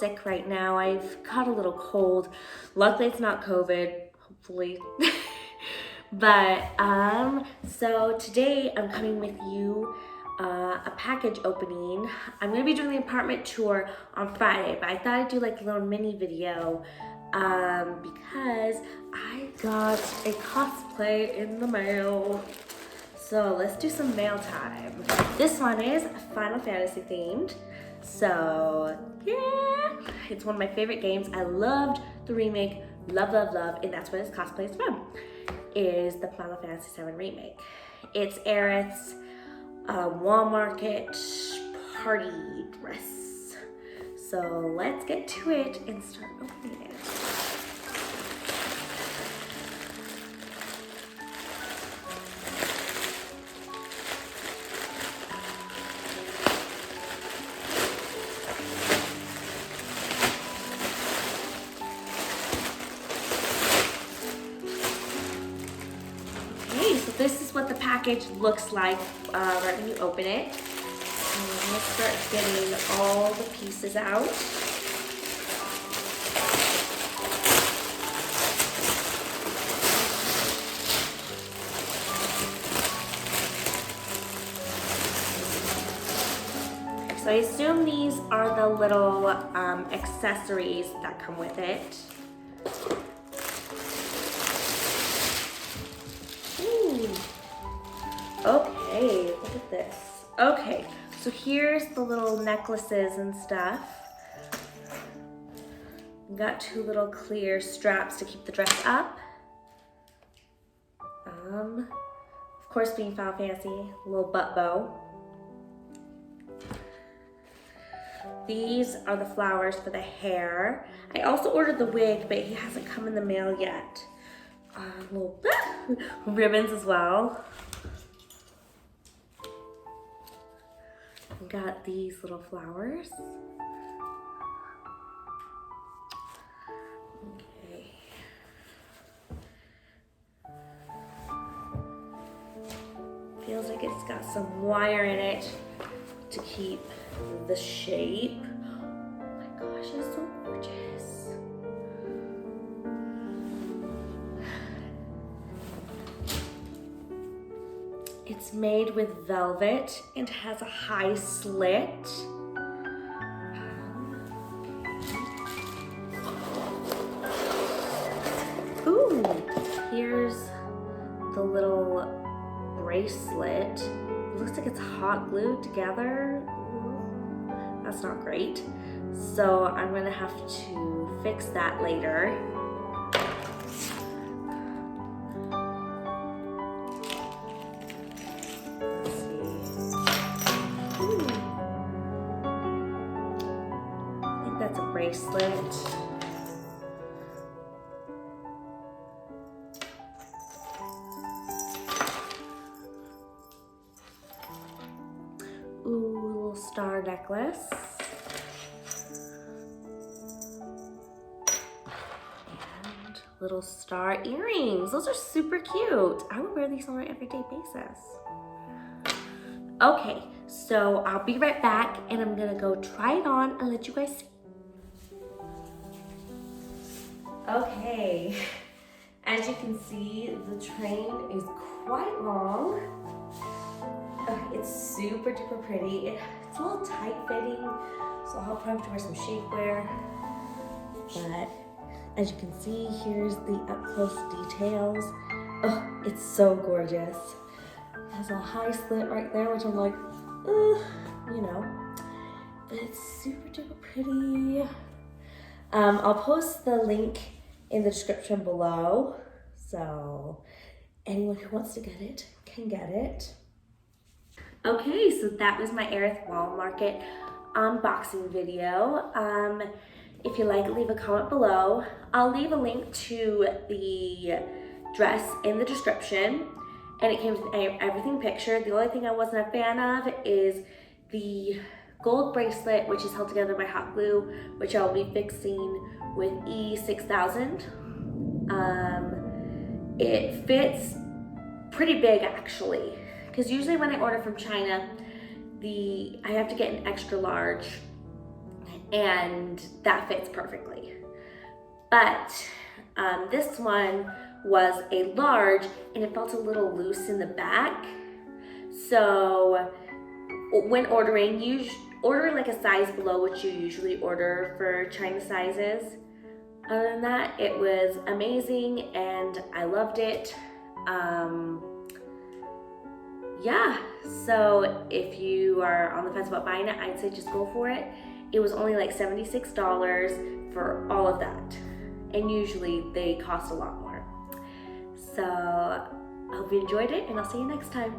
sick right now. I've caught a little cold. Luckily it's not COVID, hopefully. But so today I'm coming with you a package opening. I'm gonna be doing the apartment tour on Friday, but I thought I'd do like a little mini video because I got a cosplay in the mail. So let's do some mail time. This one is Final Fantasy themed. So yeah, it's one of my favorite games. I loved the remake, love, and that's what this cosplay is from, is the Final Fantasy VII remake. It's Aerith's wall market party dress. So let's get to it and start opening it. This is what the package looks like right when you open it. And I'm gonna start getting all the pieces out. So I assume these are the little accessories that come with it. Okay, look at this. Okay, so here's the little necklaces and stuff. Got two little clear straps to keep the dress up. Of course, being Final Fantasy, a little butt bow. These are the flowers for the hair. I also ordered the wig, but he hasn't come in the mail yet. Little ribbons as well. Got these little flowers. Okay. Feels like it's got some wire in it to keep the shape. Oh my gosh, it's so gorgeous. It's made with velvet and has a high slit. Ooh, here's the little bracelet. It looks like it's hot glued together. Ooh, that's not great. So I'm gonna have to fix that later. That's a bracelet. Ooh, little star necklace. And little star earrings. Those are super cute. I would wear these on an everyday basis. Okay, so I'll be right back and I'm gonna go try it on and let you guys see. Okay, as you can see, the train is quite long. It's super duper pretty. It's a little tight fitting, so I'll probably have to wear some shapewear. But as you can see, here's the up close details. Oh, it's so gorgeous. It has a high slit right there, which I'm like, you know, but it's super duper pretty. I'll post the link in the description below, so anyone who wants to get it can get it. Okay, so that was my Aerith Wall Market unboxing video. If you like, leave a comment below. I'll leave a link to the dress in the description, and it came with everything pictured. The only thing I wasn't a fan of is the gold bracelet, which is held together by hot glue, which I'll be fixing with E6000. It fits pretty big actually, because usually when I order from China, I have to get an extra large, and that fits perfectly. But this one was a large and it felt a little loose in the back. So when ordering, you order like a size below what you usually order for China sizes. Other than that, it was amazing and I loved it. Yeah, so if you are on the fence about buying it, I'd say just go for it. It was only like $76 for all of that. And usually they cost a lot more. So I hope you enjoyed it and I'll see you next time.